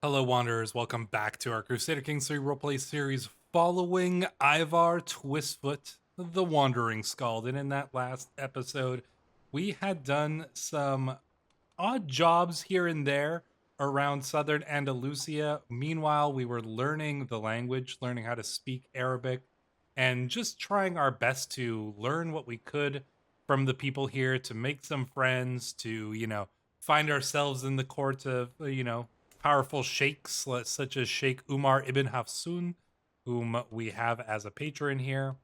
Hello, Wanderers. Welcome back to our Crusader Kings 3 roleplay series following Ivar Twistfoot, the Wandering Skald. And in that last episode, we had done some odd jobs here and there around southern Andalusia. Meanwhile, we were learning the language, learning how to speak Arabic, and just trying our best to learn what we could from the people here to make some friends, to, find ourselves in the court of, powerful sheikhs such as Sheikh Umar ibn Hafsun, whom we have as a patron here.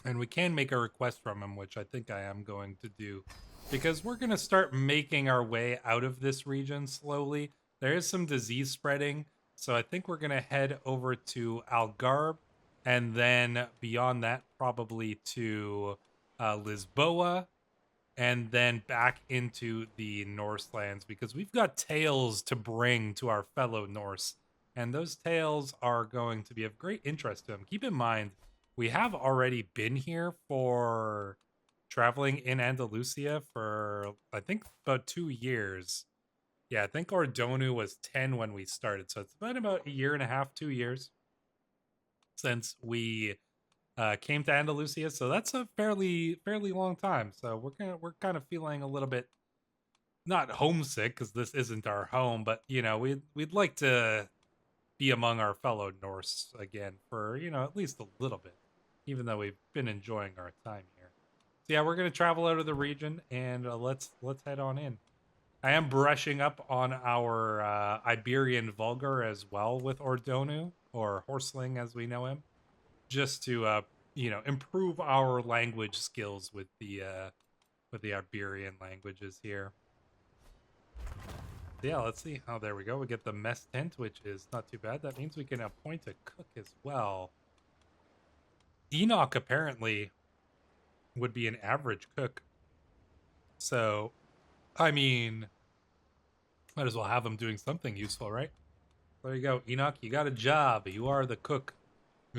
And we can make a request from him, which I think I am going to do, because we're going to start making our way out of this region slowly. There is some disease spreading, so I think we're going to head over to Algarve, and then beyond that, probably to Lisboa, and then back into the Norse lands, because we've got tales to bring to our fellow Norse, and those tales are going to be of great interest to them. Keep in mind, we have already been here for traveling in Andalusia for, I think, about 2 years. Yeah, I think Ordonu was 10 when we started, so it's been about a year and a half, 2 years since we came to Andalusia, so that's a fairly long time. So we're kind of feeling a little bit not homesick, because this isn't our home, but we'd like to be among our fellow Norse again for at least a little bit, even though we've been enjoying our time here. So yeah, we're gonna travel out of the region, and let's head on in. I am brushing up on our Iberian vulgar as well with Ordonu, or Horseling as we know him, just to improve our language skills with the Iberian languages here. Yeah, let's see. Oh, there we go. We get the mess tent, which is not too bad. That means we can appoint a cook as well. Enoch apparently would be an average cook. So, I mean, might as well have him doing something useful, right? There you go. Enoch, you got a job. You are the cook.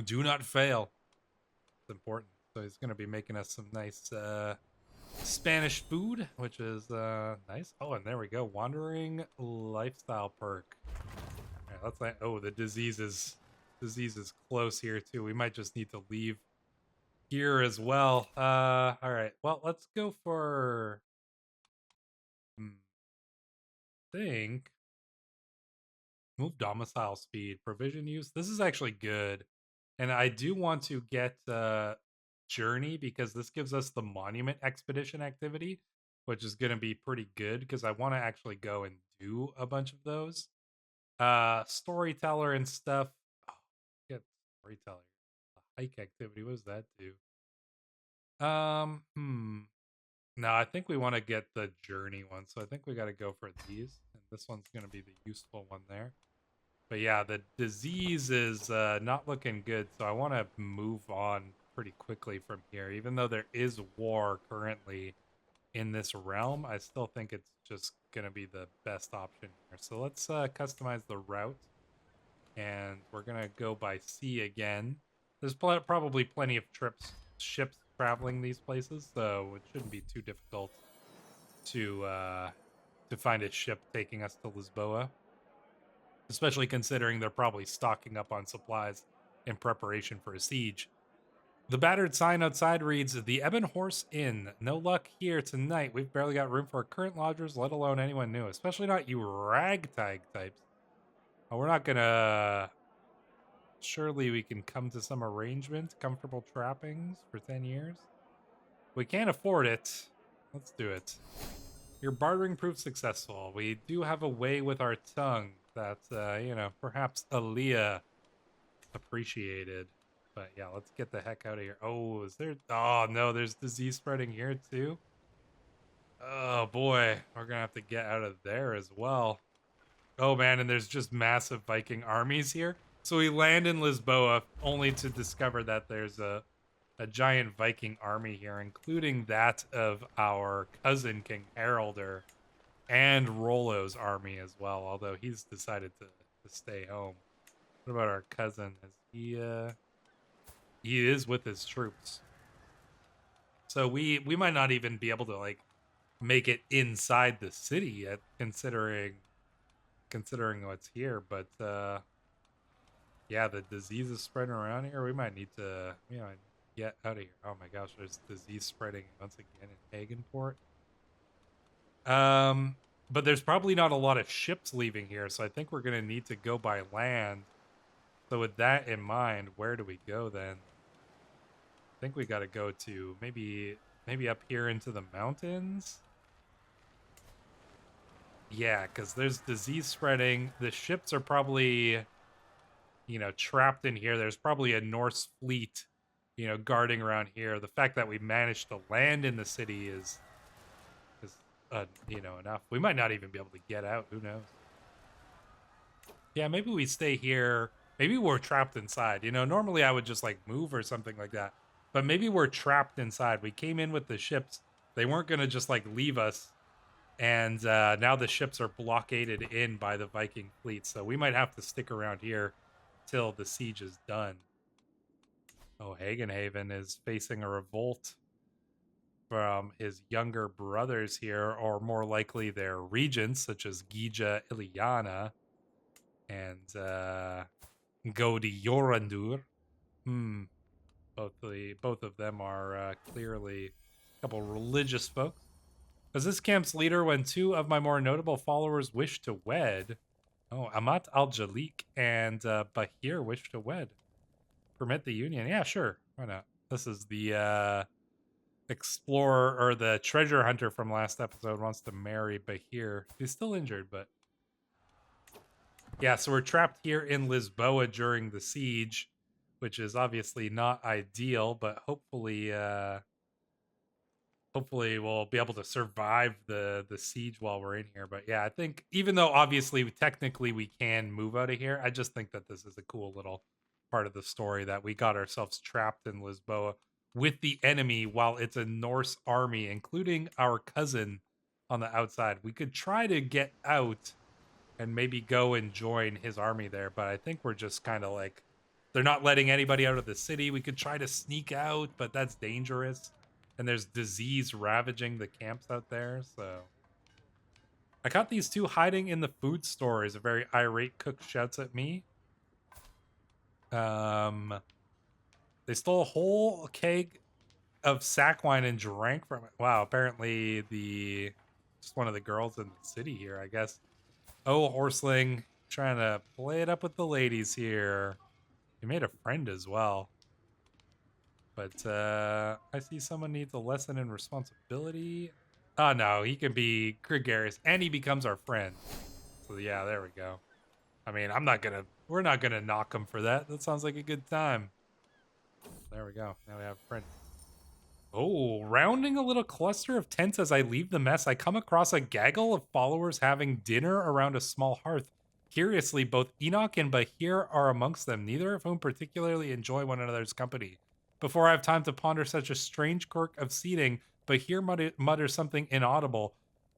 Do not fail. It's important. So he's going to be making us some nice Spanish food, which is nice. Oh, and there we go. Wandering lifestyle perk. All right, let's like. Oh, the disease is close here too. We might just need to leave here as well. All right. Well, let's go for. Think move domicile speed, provision use. This is actually good, and I do want to get journey, because this gives us the monument expedition activity, which is going to be pretty good because I want to actually go and do a bunch of those. Storyteller and stuff. Oh, get storyteller. Hike activity. What does that do? No, I think we want to get the journey one, so I think we got to go for these, and this one's going to be the useful one there. But yeah, the disease is not looking good, so I want to move on pretty quickly from here. Even though there is war currently in this realm, I still think it's just going to be the best option here. So let's customize the route, and we're going to go by sea again. There's probably plenty of ships traveling these places, so it shouldn't be too difficult to find a ship taking us to Lisboa, especially considering they're probably stocking up on supplies in preparation for a siege. The battered sign outside reads, "The Ebon Horse Inn. No luck here tonight. We've barely got room for our current lodgers, let alone anyone new, especially not you ragtag types." Oh, we're not gonna... Surely we can come to some arrangement. Comfortable trappings for 10 years. We can't afford it. Let's do it. Your bartering proved successful. We do have a way with our tongue that, perhaps Aaliyah appreciated. But yeah, let's get the heck out of here. Oh, is there... Oh, no, there's disease spreading here, too. Oh, boy. We're gonna have to get out of there as well. Oh, man, and there's just massive Viking armies here. So we land in Lisboa only to discover that there's a giant Viking army here, including that of our cousin King Haralder and Rollo's army as well, although he's decided to stay home. What about our cousin? Is he is with his troops. So we might not even be able to like make it inside the city yet, considering considering what's here, but yeah, the disease is spreading around here. We might need to get out of here. Oh my gosh, there's disease spreading once again in Hagenport. But there's probably not a lot of ships leaving here, so I think we're gonna need to go by land. So with that in mind, where do we go then? I think we gotta go to maybe up here into the mountains. Yeah, because there's disease spreading. The ships are probably, trapped in here. There's probably a Norse fleet, guarding around here. The fact that we managed to land in the city is enough. We might not even be able to get out. Who knows? Yeah, maybe we stay here. Maybe we're trapped inside. Normally I would just like move or something like that. But maybe we're trapped inside. We came in with the ships. They weren't going to just like leave us. And now the ships are blockaded in by the Viking fleet. So we might have to stick around here till the siege is done. Oh, Hagenhaven is facing a revolt from his younger brothers here, or more likely their regents, such as Gija Iliana and Godi Yorandur. Both of them are clearly a couple religious folks. As this camp's leader, when two of my more notable followers wish to wed. Oh, Amat al-Jalik and Bahir wish to wed. Permit the union. Yeah, sure. Why not? This is the explorer, or the treasure hunter from last episode, wants to marry Bahir. He's still injured, but yeah, so we're trapped here in Lisboa during the siege, which is obviously not ideal, but hopefully we'll be able to survive the siege while we're in here. But yeah, I think even though obviously technically we can move out of here, I just think that this is a cool little part of the story that we got ourselves trapped in Lisboa with the enemy while it's a Norse army, including our cousin on the outside. We could try to get out and maybe go and join his army there, but I think we're just kind of like, they're not letting anybody out of the city. We could try to sneak out, but that's dangerous. And there's disease ravaging the camps out there, so I caught these two hiding in the food stores. A very irate cook shouts at me. They stole a whole keg of sack wine and drank from it. Wow, apparently just one of the girls in the city here, I guess. Oh, Horseling, trying to play it up with the ladies here. He made a friend as well. But I see someone needs a lesson in responsibility. Oh no, he can be gregarious and he becomes our friend. So yeah, there we go. I mean, we're not gonna knock him for that. That sounds like a good time. There we go. Now we have a friend. Oh, rounding a little cluster of tents as I leave the mess, I come across a gaggle of followers having dinner around a small hearth. Curiously, both Enoch and Bahir are amongst them, neither of whom particularly enjoy one another's company. Before I have time to ponder such a strange quirk of seating, Bahir mutters something inaudible,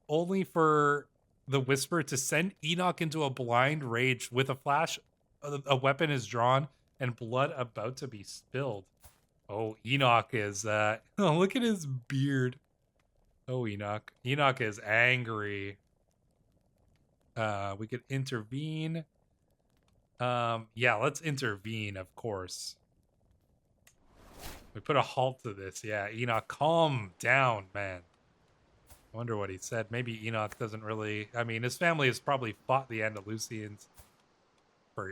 only for the whisper to send Enoch into a blind rage. With a flash, a weapon is drawn and blood about to be spilled. Oh, Enoch is, oh, look at his beard. Oh, Enoch. Enoch is angry. We could intervene. Yeah, let's intervene, of course. We put a halt to this. Yeah, Enoch, calm down, man. I wonder what he said. Maybe Enoch doesn't really... I mean, his family has probably fought the Andalusians.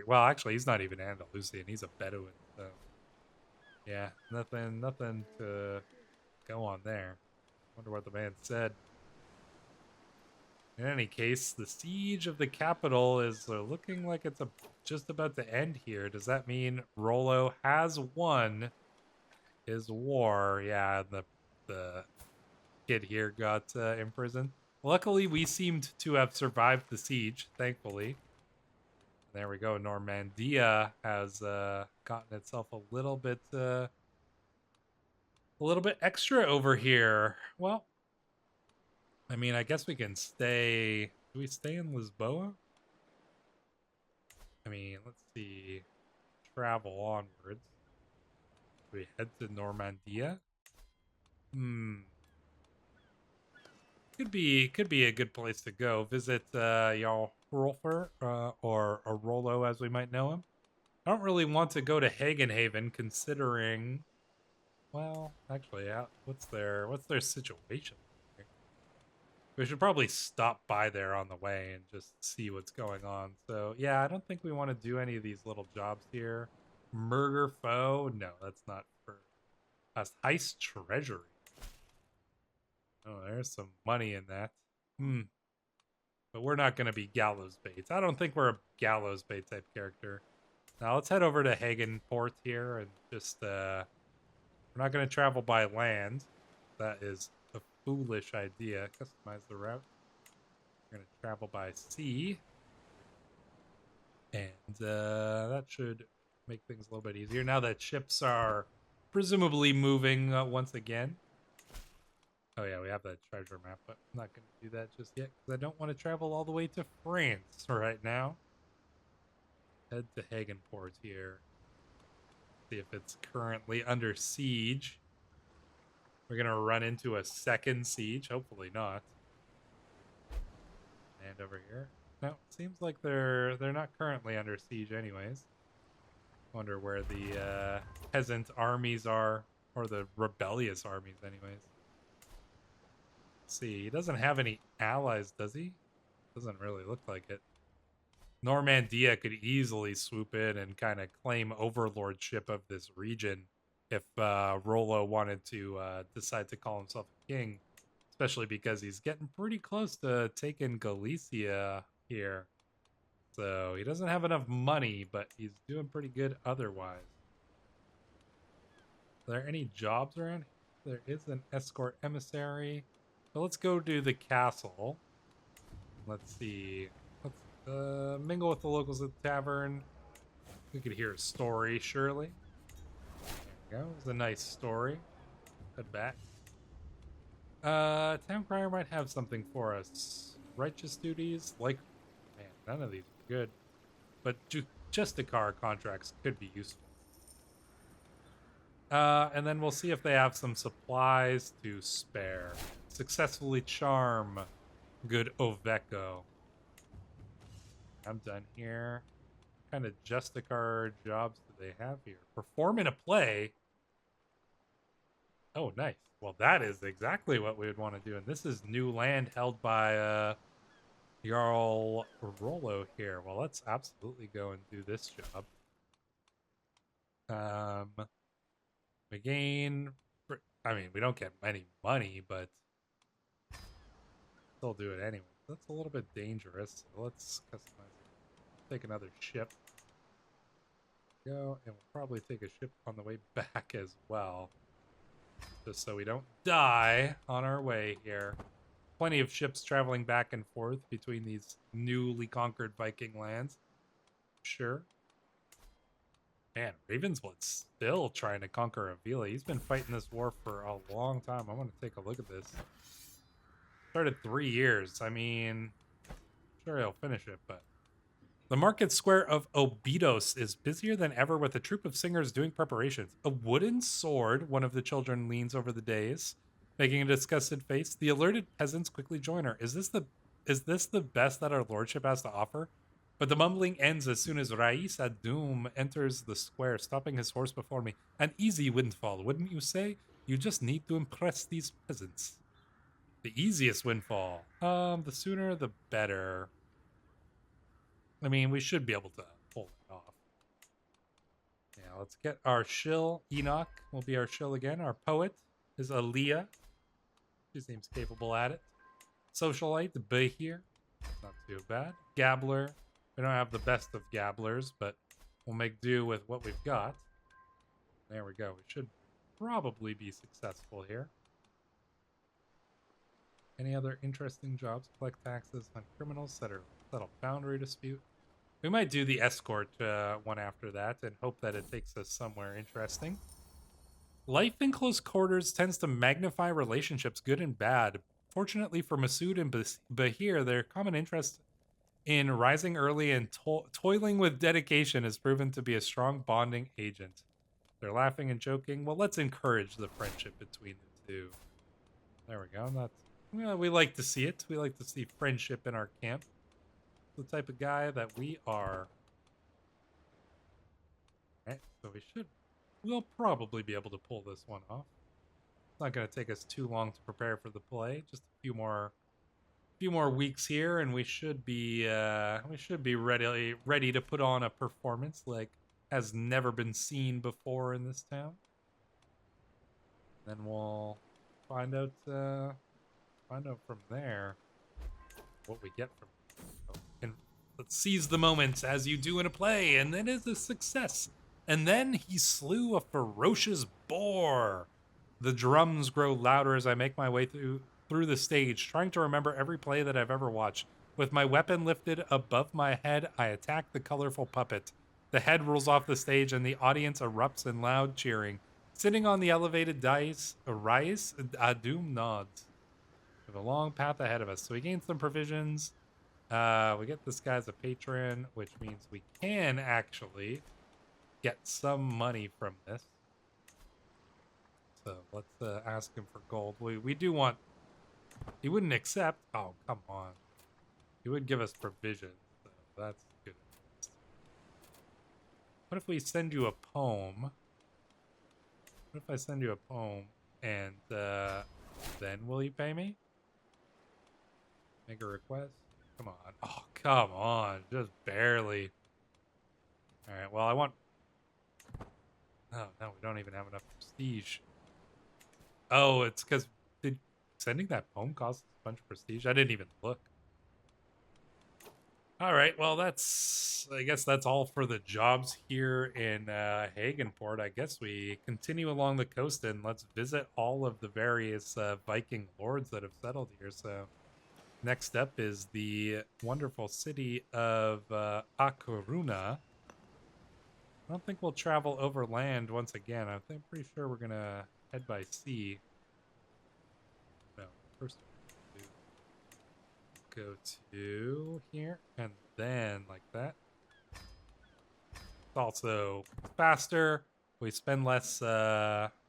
Well, actually, he's not even Andalusian. He's a Bedouin, so... Yeah, nothing to go on there. Wonder what the man said. In any case, the siege of the capital is looking like it's just about to end here. Does that mean Rollo has won his war? Yeah, the kid here got imprisoned. Luckily, we seemed to have survived the siege, thankfully. There we go. Normandia has gotten itself a little bit extra over here. Well, I mean, I guess we can stay. Do we stay in Lisboa? I mean, let's see. Travel onwards. Do we head to Normandia? Could be a good place to go. Visit y'all Rolfer, or Rollo as we might know him. I don't really want to go to Hagenhaven considering, well, actually, what's their situation? We should probably stop by there on the way and just see what's going on. So, yeah, I don't think we want to do any of these little jobs here. Murder foe? No, that's not for us. Heist treasury. Oh, there's some money in that. But we're not going to be gallows baits. I don't think we're a gallows bait type character. Now let's head over to Hagen Port here and just we're not going to travel by land. That is a foolish idea. Customize the route. We're going to travel by sea. And that should make things a little bit easier now that ships are presumably moving once again. Oh yeah, we have that treasure map, but I'm not going to do that just yet because I don't want to travel all the way to France right now. Head to Hagenport here. See if it's currently under siege. We're going to run into a second siege. Hopefully not. And over here. No, it seems like they're not currently under siege anyways. Wonder where the peasant armies are, or the rebellious armies anyways. Let's see, he doesn't have any allies, does he? Doesn't really look like it. Normandia could easily swoop in and kind of claim overlordship of this region if Rollo wanted to decide to call himself a king, especially because he's getting pretty close to taking Galicia here. So he doesn't have enough money, but he's doing pretty good otherwise. Are there any jobs around here? There is an escort emissary. So let's go to the castle. Let's see. Let's mingle with the locals at the tavern. We could hear a story, surely. There we go. It's a nice story. Head back. Town crier might have something for us. Righteous duties, like, man, none of these are good. But Justicar contracts could be useful. And then we'll see if they have some supplies to spare. Successfully charm good Oveco. I'm done here. What kind of Justicar jobs do they have here? Perform in a play? Oh, nice. Well, that is exactly what we would want to do. And this is new land held by Jarl Rollo here. Well, let's absolutely go and do this job. We gain... I mean, we don't get any money, but still do it anyway. That's a little bit dangerous. So let's customize it. Take another ship. Go, and we'll probably take a ship on the way back as well. Just so we don't die on our way here. Plenty of ships traveling back and forth between these newly conquered Viking lands. Sure. Man, Ravensblood's still trying to conquer Avila. He's been fighting this war for a long time. I want to take a look at this. Started 3 years. I mean, sure he'll finish it, but... The market square of Obidos is busier than ever with a troupe of singers doing preparations. A wooden sword, one of the children leans over the dais, making a disgusted face. The alerted peasants quickly join her. Is this the best that our lordship has to offer? But the mumbling ends as soon as Rais Adum enters the square, stopping his horse before me. An easy windfall, wouldn't you say? You just need to impress these peasants. The easiest windfall. The sooner the better. I mean, we should be able to pull it off. Yeah, let's get our shill. Enoch will be our shill again. Our poet is Aaliyah. She seems capable at it. Socialite, Bahir. Not too bad. Gabbler. We don't have the best of gabblers, but we'll make do with what we've got. There we go. We should probably be successful here. Any other interesting jobs? Collect taxes on criminals, settle boundary dispute. We might do the escort one after that and hope that it takes us somewhere interesting. Life in close quarters tends to magnify relationships, good and bad. Fortunately for Masood and Bahir, their common interest in rising early and toiling with dedication has proven to be a strong bonding agent. They're laughing and joking. Well, let's encourage the friendship between the two. There we go. Well, we like to see it. We like to see friendship in our camp. the type of guy that we are. Alright, so we'll probably be able to pull this one off. It's not going to take us too long to prepare for the play. Just a few more weeks here, and we should be ready to put on a performance like has never been seen before in this town. Then we'll find out from there what we get from it. And let's seize the moment as you do in a play, and it is a success. And then he slew a ferocious boar. The drums grow louder as I make my way through the stage, trying to remember every play that I've ever watched. With my weapon lifted above my head, I attack the colorful puppet. The head rolls off the stage, and the audience erupts in loud cheering. Sitting on the elevated rise, Adum nods. We have a long path ahead of us, so we gain some provisions. We get this guy as a patron, which means we can actually get some money from this. So let's ask him for gold. We do want... He wouldn't accept... Oh, come on. He would give us provisions, so that's good. What if we send you a poem? What if I send you a poem and then will you pay me? Make a request? Come on. Oh, come on. Just barely. Alright, well, I want... Oh, no, we don't even have enough prestige. Oh, it's because sending that poem costs a bunch of prestige? I didn't even look. Alright, well, I guess that's all for the jobs here in Hagenport. I guess we continue along the coast and let's visit all of the various Viking lords that have settled here. So next up is the wonderful city of Coruna. I don't think we'll travel overland once again. I'm pretty sure we're gonna head by sea. No, first go to here and then like that. It's also faster. We spend less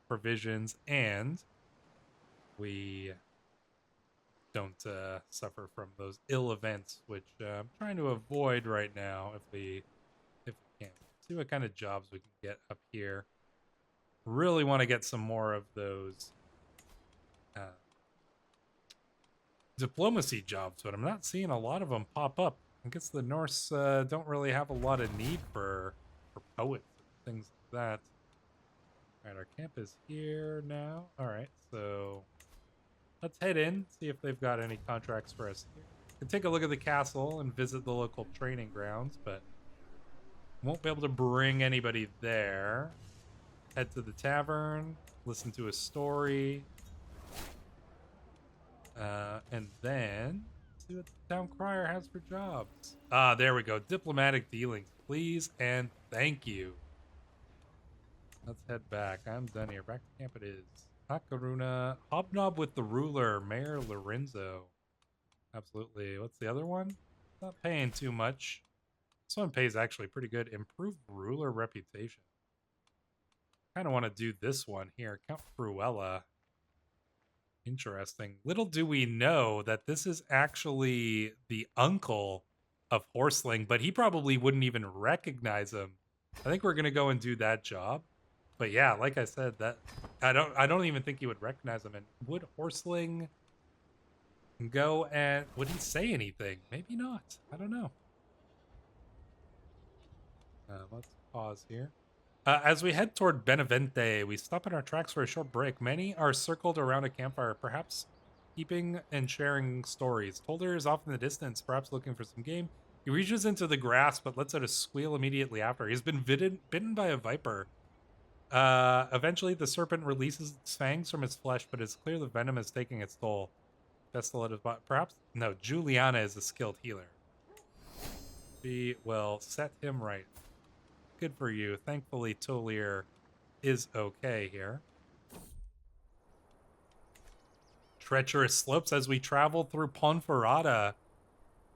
provisions and we don't suffer from those ill events, which I'm trying to avoid right now if we can. See what kind of jobs we can get up here. Really want to get some more of those diplomacy jobs, but I'm not seeing a lot of them pop up. I guess the Norse don't really have a lot of need for poets and things like that. Alright, our camp is here now. Alright, so let's head in, see if they've got any contracts for us here. We can take a look at the castle and visit the local training grounds, but won't be able to bring anybody there. Head to the tavern, listen to a story, and then see what the town crier has for jobs. Ah, there we go. Diplomatic dealings, please and thank you. Let's head back. I'm done here. Back to camp it is. Coruna. Hobnob with the ruler, Mayor Lorenzo. Absolutely. What's the other one? Not paying too much. This one pays actually pretty good. Improved ruler reputation. Kind of want to do this one here. Count Cruella. Interesting. Little do we know that this is actually the uncle of Horseling, but he probably wouldn't even recognize him. I think we're gonna go and do that job. But yeah, like I said, that I don't even think he would recognize him. And would Horseling go and would he say anything? Maybe not. I don't know. Let's pause here. As we head toward Benevente, we stop in our tracks for a short break. Many are circled around a campfire, perhaps keeping and sharing stories. Tolder is off in the distance, perhaps looking for some game. He reaches into the grass, but lets out a squeal immediately after. He's been bitten by a viper. Eventually, the serpent releases its fangs from its flesh, but it's clear the venom is taking its toll. Best to let his body. Perhaps? No, Juliana is a skilled healer. She will set him right. Good for you. Thankfully, Tolier is okay here. Treacherous slopes as we travel through Ponferrada.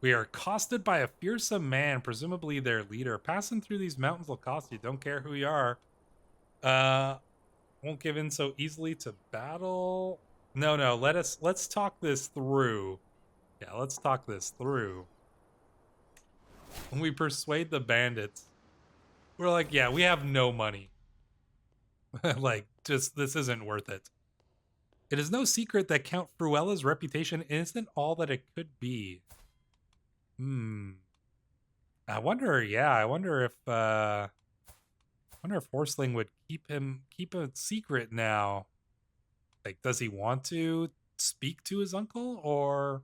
We are accosted by a fearsome man, presumably their leader. Passing through these mountains will cost you. Don't care who you are. Won't give in so easily to battle. No, let's talk this through. Yeah, let's talk this through. When we persuade the bandits, we're like, yeah, we have no money. Like, just this isn't worth it. It is no secret that Count Fruella's reputation isn't all that it could be. I wonder, yeah, I wonder if Horseling would keep a secret now. Like, does he want to speak to his uncle, or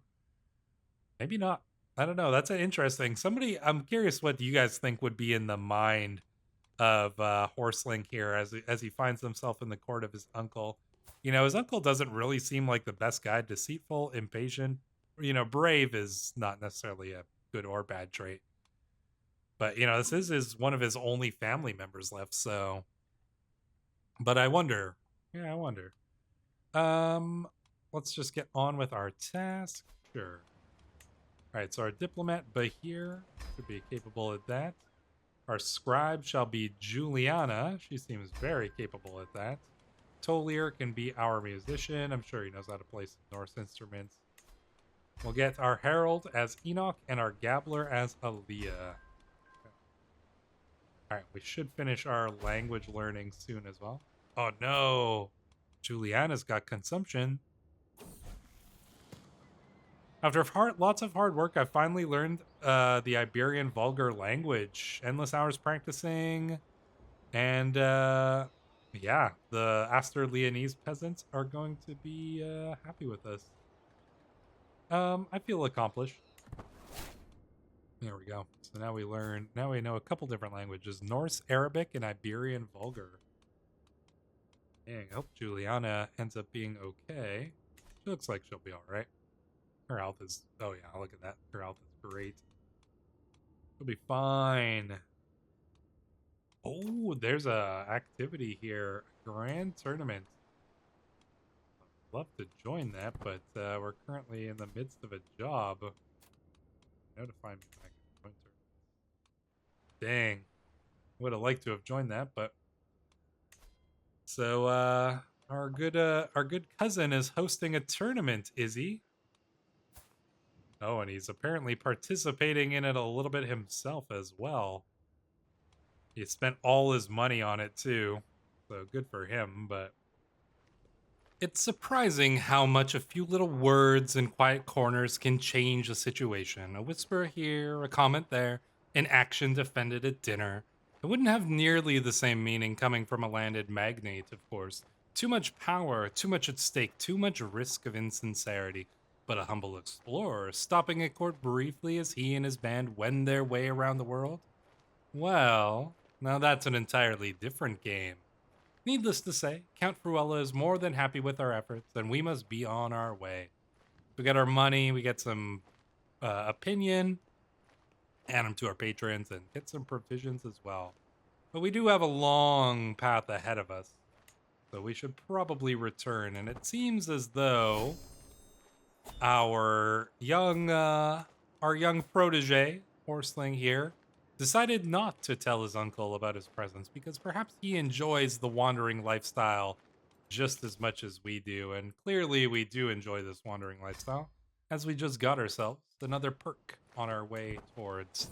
maybe not? I don't know. That's interesting. I'm curious what you guys think would be in the mind of Horseling here as he finds himself in the court of his uncle. You know, his uncle doesn't really seem like the best guy. Deceitful, impatient. You know, brave is not necessarily a good or bad trait. But you know, this is one of his only family members left. So, but I wonder. Yeah, I wonder. Um, let's just get on with our task. Sure. All right, so our diplomat Bahir should be capable at that. Our scribe shall be Juliana. She seems very capable at that. Tolier can be our musician. I'm sure he knows how to play some Norse instruments. We'll get our herald as Enoch and our gabbler as Aaliyah. All right, we should finish our language learning soon as well. Oh no, Juliana's got consumption. After lots of hard work, I finally learned the Iberian vulgar language. Endless hours practicing, and yeah, the Aster Leonese peasants are going to be happy with us. I feel accomplished. There we go. So now we know a couple different languages: Norse, Arabic, and Iberian vulgar. Dang, I hope Juliana ends up being okay. She looks like she'll be all right. Her health is, oh yeah, look at that. Her health is great. She'll be fine. Oh, there's a activity here. A grand tournament. I'd love to join that, but we're currently in the midst of a job. Notify me when I can join tournaments. Dang. Would have liked to have joined that, but so our good cousin is hosting a tournament, is he? Oh, and he's apparently participating in it a little bit himself as well. He spent all his money on it too, so good for him, but it's surprising how much a few little words in quiet corners can change a situation. A whisper here, a comment there, an action defended at dinner. It wouldn't have nearly the same meaning coming from a landed magnate, of course. Too much power, too much at stake, too much risk of insincerity. But a humble explorer, stopping at court briefly as he and his band wend their way around the world? Well, now that's an entirely different game. Needless to say, Count Fruella is more than happy with our efforts, and we must be on our way. We get our money, we get some opinion, add them to our patrons, and get some provisions as well. But we do have a long path ahead of us, so we should probably return. And it seems as though our young protege, Horseling here, decided not to tell his uncle about his presence because perhaps he enjoys the wandering lifestyle just as much as we do. And clearly we do enjoy this wandering lifestyle, as we just got ourselves another perk on our way towards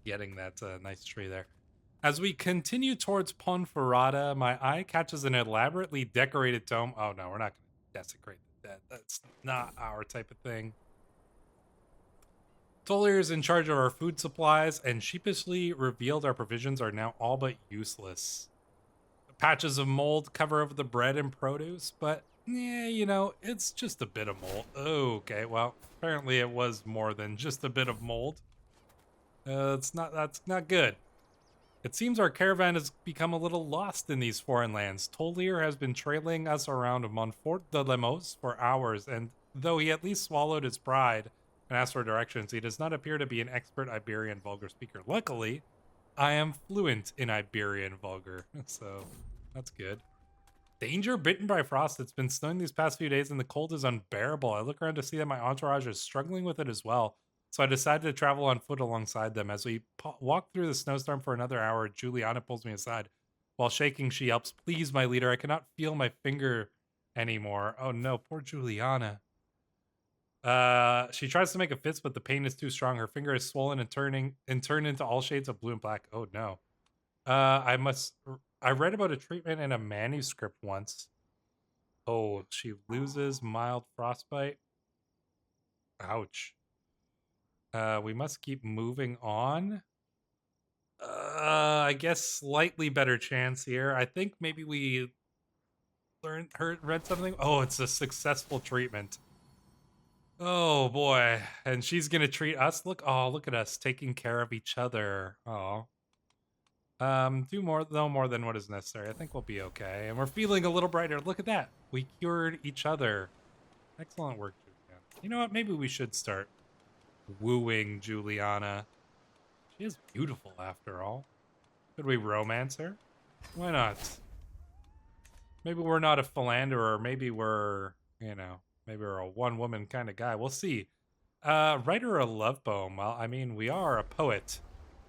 getting that nice tree there. As we continue towards Ponferrada, my eye catches an elaborately decorated tome. Oh no, we're not going to desecrate that. That's not our type of thing. Tolier is in charge of our food supplies and sheepishly revealed our provisions are now all but useless. Patches of mold cover over the bread and produce, but yeah, you know, it's just a bit of mold. Okay, well, apparently it was more than just a bit of mold. That's not good. It seems our caravan has become a little lost in these foreign lands. Tolier has been trailing us around Montfort de Lemos for hours, and though he at least swallowed his pride and asked for directions, he does not appear to be an expert Iberian vulgar speaker. Luckily, I am fluent in Iberian vulgar, so that's good. Danger, bitten by frost. It's been snowing these past few days and the cold is unbearable. I look around to see that my entourage is struggling with it as well. So I decided to travel on foot alongside them. As we walk through the snowstorm for another hour, Juliana pulls me aside. While shaking, she yelps, "Please, my leader, I cannot feel my finger anymore." Oh no, poor Juliana. She tries to make a fist, but the pain is too strong. Her finger is swollen and turned into all shades of blue and black. Oh no. I read about a treatment in a manuscript once. Oh, she loses mild frostbite. Ouch. We must keep moving on. I guess slightly better chance here. I think maybe we read something. Oh, it's a successful treatment. Oh boy, and she's gonna treat us. Look at us taking care of each other. Oh, do more than what is necessary. I think we'll be okay, and we're feeling a little brighter. Look at that. We cured each other. Excellent work, Juliana. You know what? Maybe we should start wooing Juliana. She is beautiful after all. Could we romance her? Why not? Maybe we're not a philanderer. Maybe we're, maybe we're a one-woman kind of guy. We'll see. Write her a love poem. Well, I mean, we are a poet.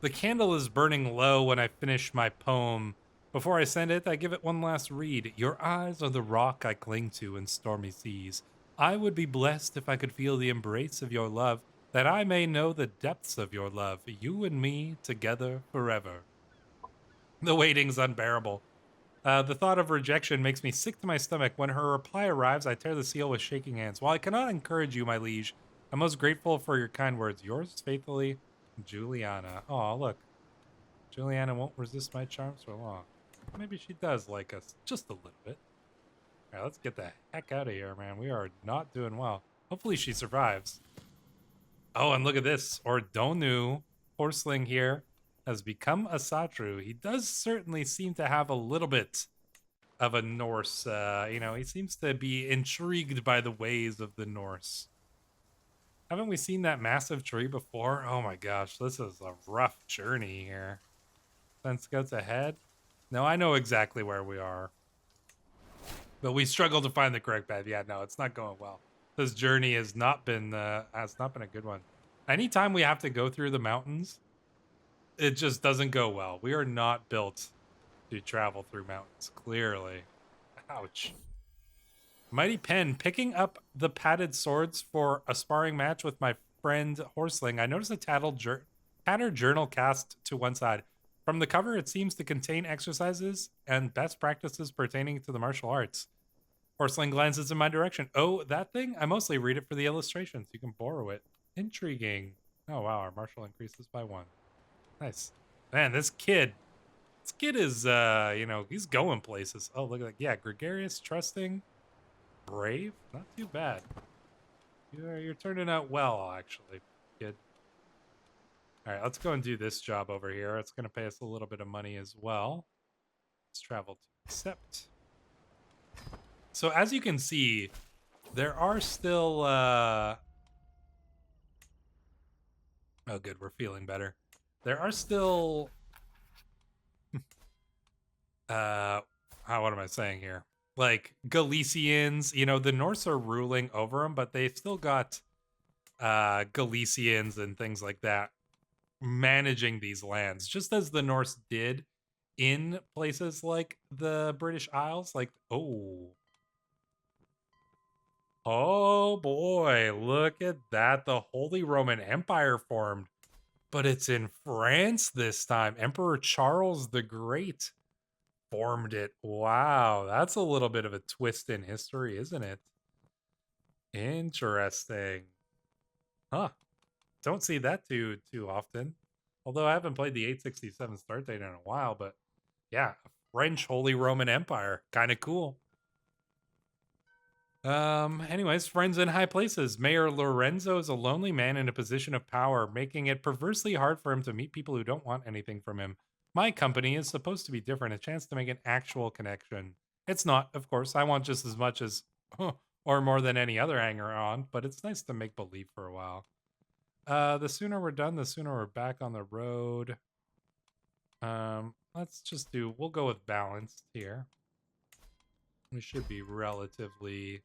The candle is burning low when I finish my poem. Before I send it, I give it one last read. Your eyes are the rock I cling to in stormy seas. I would be blessed if I could feel the embrace of your love, that I may know the depths of your love, you and me together forever. The waiting's unbearable. The thought of rejection makes me sick to my stomach. When her reply arrives, I tear the seal with shaking hands. While I cannot encourage you, my liege, I'm most grateful for your kind words. Yours faithfully, Juliana. Oh, look. Juliana won't resist my charms for long. Maybe she does like us just a little bit. All right, let's get the heck out of here, man. We are not doing well. Hopefully she survives. Oh, and look at this. Ordonu, Horseling here, has become a Satru. He does certainly seem to have a little bit of a Norse, he seems to be intrigued by the ways of the Norse. Haven't we seen that massive tree before? Oh my gosh, this is a rough journey here. Send scouts ahead? No, I know exactly where we are. But we struggle to find the correct path. Yeah, no, it's not going well. This journey has not been a good one. Anytime we have to go through the mountains, it just doesn't go well. We are not built to travel through mountains, clearly. Ouch. Mighty Pen, picking up the padded swords for a sparring match with my friend Horseling. I noticed a tattered journal cast to one side. From the cover, it seems to contain exercises and best practices pertaining to the martial arts. Horseling glances in my direction. Oh, that thing? I mostly read it for the illustrations. You can borrow it. Intriguing. Oh, wow. Our martial increases by 1. Nice. Man, this kid is, he's going places. Oh, look at that. Yeah, gregarious, trusting, brave. Not too bad. You're turning out well, actually, kid. All right, let's go and do this job over here. It's going to pay us a little bit of money as well. Let's travel to accept. So as you can see, there are still... Oh, good. We're feeling better. There are still... what am I saying here? Like, Galicians, the Norse are ruling over them, but they've still got Galicians and things like that managing these lands, just as the Norse did in places like the British Isles. Like, oh boy, look at that. The Holy Roman Empire formed, but it's in France this time. Emperor Charles the Great formed it. Wow, that's a little bit of a twist in history, isn't it? Interesting. Huh. Don't see that too often. Although I haven't played the 867 start date in a while, but yeah, French Holy Roman Empire. Kind of cool. Anyways, friends in high places. Mayor Lorenzo is a lonely man in a position of power, making it perversely hard for him to meet people who don't want anything from him. My company is supposed to be different, a chance to make an actual connection. It's not, of course. I want just as much as, or more than any other hanger on, but it's nice to make believe for a while. The sooner we're done, the sooner we're back on the road. We'll go with balanced here. We should be relatively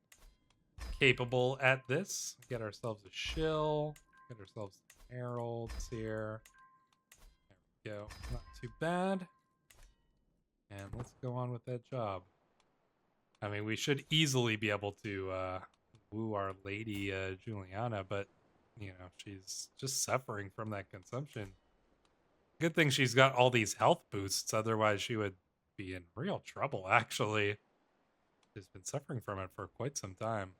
capable at this. Get ourselves a shill. Get ourselves some heralds here. There we go. Not too bad. And let's go on with that job. I mean, we should easily be able to woo our lady Juliana, but you know, she's just suffering from that consumption. Good thing she's got all these health boosts, otherwise she would be in real trouble, actually. She's been suffering from it for quite some time.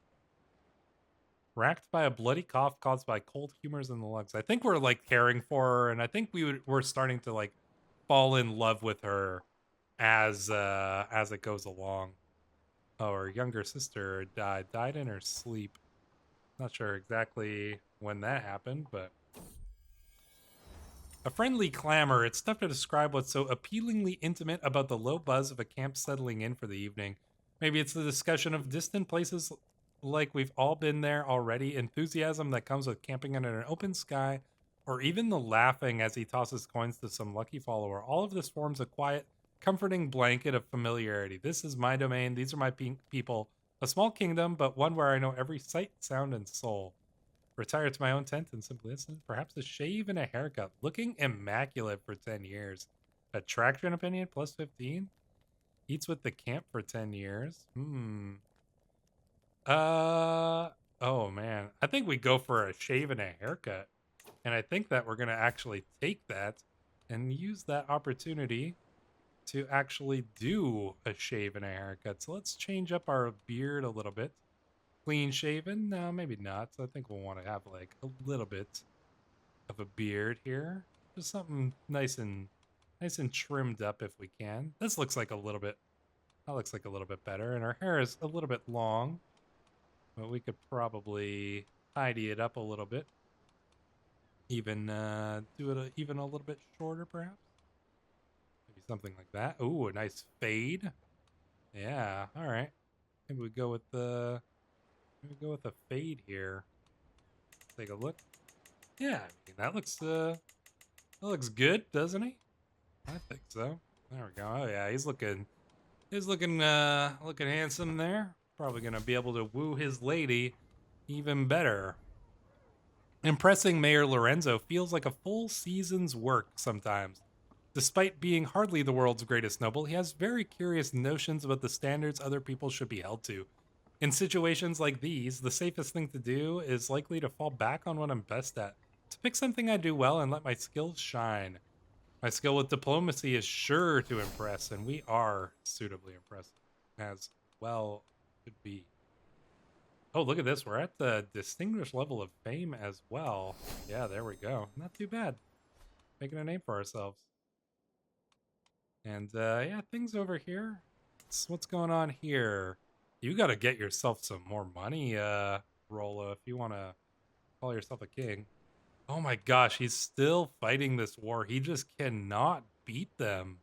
Racked by a bloody cough caused by cold humors in the lungs. I think we're like caring for her, and I think we're starting to like fall in love with her as it goes along. Oh, her younger sister died in her sleep. Not sure exactly when that happened, but a friendly clamor. It's tough to describe what's so appealingly intimate about the low buzz of a camp settling in for the evening. Maybe it's the discussion of distant places like we've all been there already, enthusiasm that comes with camping under an open sky, or even the laughing as he tosses coins to some lucky follower. All of this forms a quiet, comforting blanket of familiarity. This is my domain. These are my people. A small kingdom, but one where I know every sight, sound, and soul. Retire to my own tent and simply listen. Perhaps a shave and a haircut. Looking immaculate for 10 years. Attraction opinion plus 15. Eats with the camp for 10 years. Oh man. I think we go for a shave and a haircut. And I think that we're going to actually take that and use that opportunity to actually do a shave and a haircut. So let's change up our beard a little bit. Clean shaven? No, maybe not. So I think we'll want to have like a little bit of a beard here. Just something nice and trimmed up if we can. This looks like a little bit better. And our hair is a little bit long, but we could probably tidy it up a little bit. Even do it even a little bit shorter, perhaps. Maybe something like that. Ooh, a nice fade. Yeah, all right. Maybe we go with the fade here. Take a look. Yeah, I mean, that looks good, doesn't he? I think so. There we go. Oh yeah, he's looking handsome there. Probably gonna be able to woo his lady even better. Impressing Mayor Lorenzo feels like a full season's work sometimes. Despite being hardly the world's greatest noble, he has very curious notions about the standards other people should be held to. In situations like these, the safest thing to do is likely to fall back on what I'm best at, to pick something I do well and let my skills shine. My skill with diplomacy is sure to impress, and we are suitably impressive, as well could be. Oh, look at this. We're at the distinguished level of fame as well. Yeah, there we go. Not too bad. Making a name for ourselves. And yeah, things over here. What's going on here? You got to get yourself some more money, Rolo, if you want to call yourself a king. Oh my gosh, he's still fighting this war. He just cannot beat them.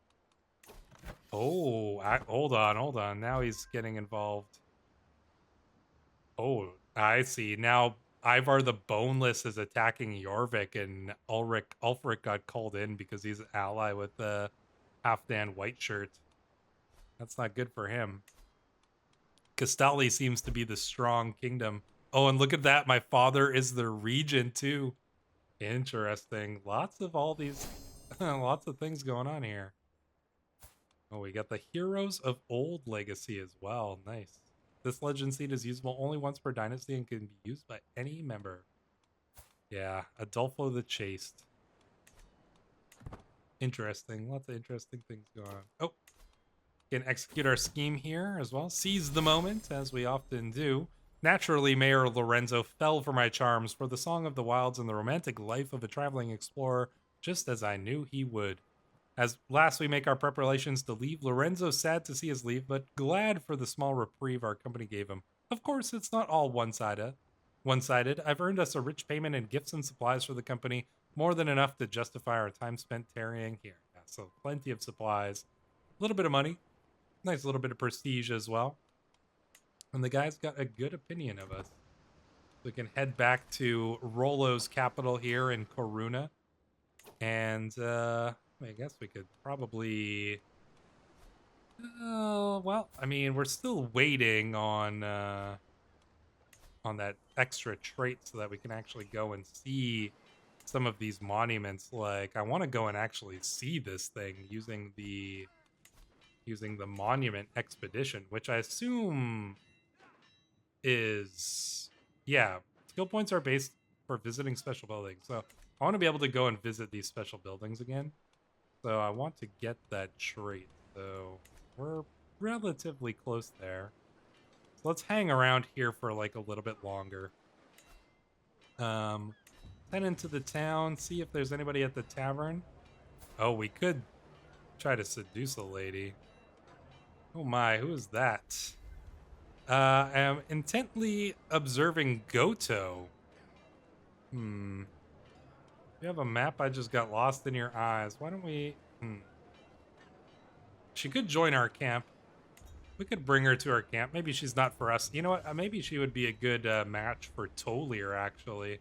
Oh, hold on. Now he's getting involved. Oh, I see. Now Ivar the Boneless is attacking Jorvik, and Ulfric got called in because he's an ally with the Halfdan Whiteshirt. That's not good for him. Castali seems to be the strong kingdom. Oh, and look at that. My father is the regent, too. Interesting. Lots of all these... lots of things going on here. Oh, we got the Heroes of Old Legacy as well. Nice. This legend seed is usable only once per dynasty and can be used by any member. Yeah, Adolfo the Chaste. Interesting. Lots of interesting things going on. Oh, can execute our scheme here as well. Seize the moment, as we often do. Naturally, Mayor Lorenzo fell for my charms for the Song of the Wilds and the romantic life of a traveling explorer, just as I knew he would. As last we make our preparations to leave, Lorenzo's sad to see us leave, but glad for the small reprieve our company gave him. Of course, it's not all one-sided. I've earned us a rich payment in gifts and supplies for the company, more than enough to justify our time spent tarrying here. Yeah, so plenty of supplies, a little bit of money, nice little bit of prestige as well. And the guy's got a good opinion of us. We can head back to Rolo's capital here in Coruna. And, I guess we could probably... well, I mean, we're still waiting on that extra trait so that we can actually go and see some of these monuments. Like, I want to go and actually see this thing using the monument expedition, which I assume is, yeah, skill points are based for visiting special buildings. So I want to be able to go and visit these special buildings again. So I want to get that trait. So we're relatively close there. So let's hang around here for like a little bit longer. Head into the town, see if there's anybody at the tavern. Oh, we could try to seduce a lady. Oh my, who is that? I'm intently observing Goto. You have a map? I just got lost in your eyes. Why don't we... She could join our camp. We could bring her to our camp. Maybe she's not for us. You know what? Maybe she would be a good match for Tolier, actually.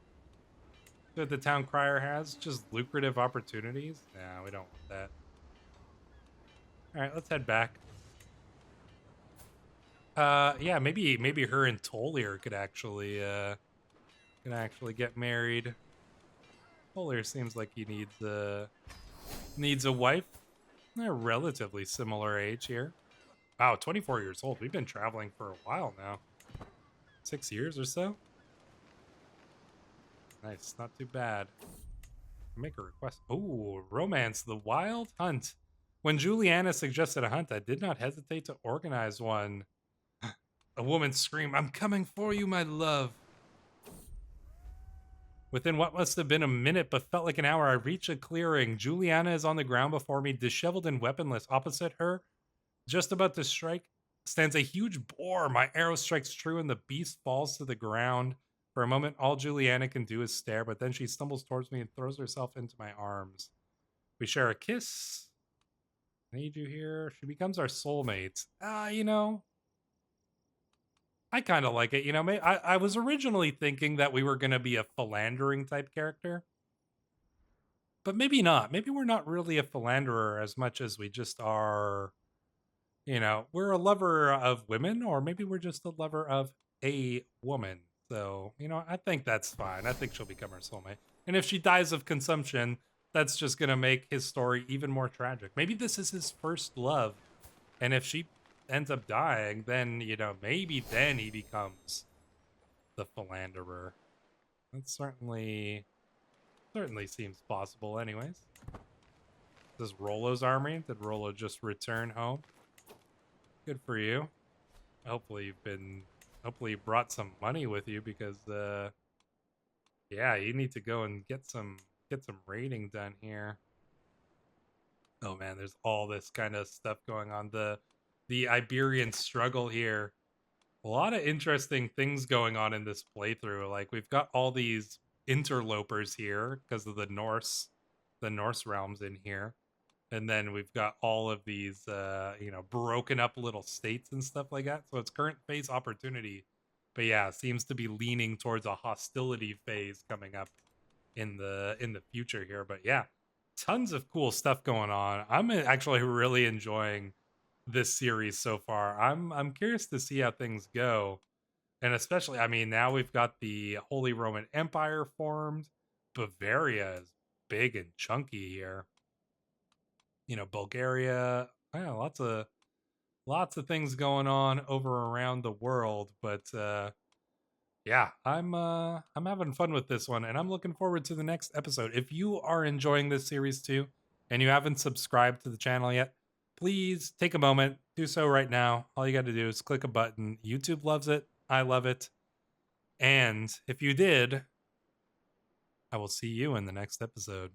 That the town crier has. Just lucrative opportunities. Nah, we don't want that. Alright, let's head back. Yeah, maybe her and Tolier could actually get married. Tolier seems like he needs a wife. They're relatively similar age here. Wow, 24 years old. We've been traveling for a while now. 6 years or so. Nice, not too bad. Make a request. Oh, romance, the wild hunt. When Juliana suggested a hunt, I did not hesitate to organize one. A woman screamed, "I'm coming for you, my love." Within what must have been a minute, but felt like an hour, I reach a clearing. Juliana is on the ground before me, disheveled and weaponless. Opposite her, just about to strike, stands a huge boar. My arrow strikes true, and the beast falls to the ground. For a moment, all Juliana can do is stare, but then she stumbles towards me and throws herself into my arms. We share a kiss. I need you here. She becomes our soulmate. You know, I kind of like it. You know, I was originally thinking that we were going to be a philandering type character. But maybe not. Maybe we're not really a philanderer as much as we just are, you know, we're a lover of women, or maybe we're just a lover of a woman. So, you know, I think that's fine. I think she'll become our soulmate. And if she dies of consumption, that's just going to make his story even more tragic. Maybe this is his first love. And if she ends up dying, then, you know, maybe then he becomes the philanderer. That certainly seems possible anyways. This is Rollo's army. Did Rollo just return home? Good for you. Hopefully you brought some money with you, because yeah, you need to go and get some raiding done here. Oh man, there's all this kind of stuff going on. The Iberian struggle here. A lot of interesting things going on in this playthrough. Like, we've got all these interlopers here because of the Norse realms in here. And then we've got all of these, you know, broken up little states and stuff like that. So it's current phase opportunity. But yeah, seems to be leaning towards a hostility phase coming up in the future here. But yeah, tons of cool stuff going on. I'm actually really enjoying this series so far. I'm curious to see how things go. And especially, I mean, now we've got the Holy Roman Empire formed. Bavaria is big and chunky here. You know, Bulgaria. Yeah, lots of things going on over around the world. But yeah, I'm having fun with this one, and I'm looking forward to the next episode. If you are enjoying this series too, and you haven't subscribed to the channel yet, please take a moment, do so right now. All you got to do is click a button. YouTube loves it. I love it. And if you did, I will see you in the next episode.